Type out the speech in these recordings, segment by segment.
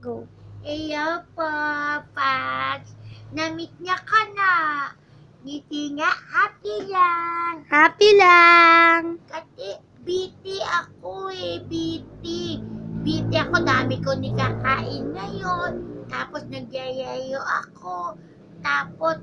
Go. Hello po, Pats. Na-meet niya ka na. Ngiti nga, happy lang. Happy lang. Kasi busy ako busy. Busy ako, dami ko nikakain ngayon. Tapos nagyayayo ako. Tapos,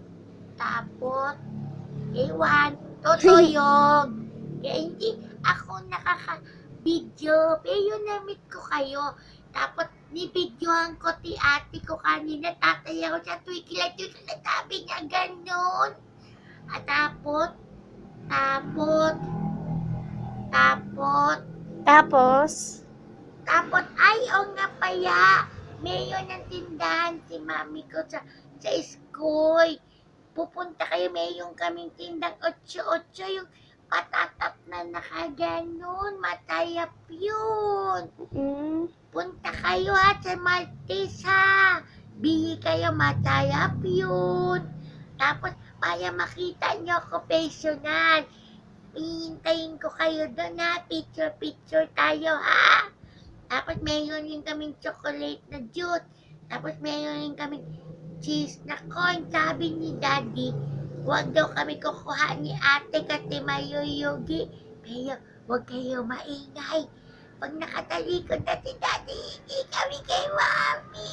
ewan, totoyog. Kaya hindi ako nakaka-video. Pero na-meet ko kayo. Tapos, nibidyohan ko ti ate ko kanina. Tatay ako siya, twikila, sabi niya ganon. At tapos, Tapos, ay, o nga pala, mayor ng tindahan si mami ko sa school. Pupunta kayo, mayroon kaming tindang 8-8, yung patatap na nakaganon, matayap yun. Punta kayo sa Maltese ha. Bili kayo, matayap yun. Tapos, para makita nyo ako personal. Hihintayin ko kayo doon ha. Picture tayo ha. Tapos, mayroon rin kaming chocolate na juice. Tapos, mayroon rin kaming cheese na corn. Sabi ni Daddy, huwag daw kami kukuha ni ate kasi mayuyugi. Pero, huwag kayo maingay. Pag nakatalikod na si Daddy, hindi kami kay Mami.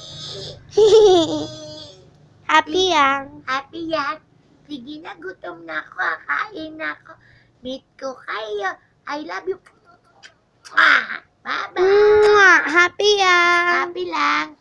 happy lang. Happy yan. Sige na, gutom na ako. Kain na ako. Meet ko kayo. I love you. Bye-bye. Happy lang. Happy lang.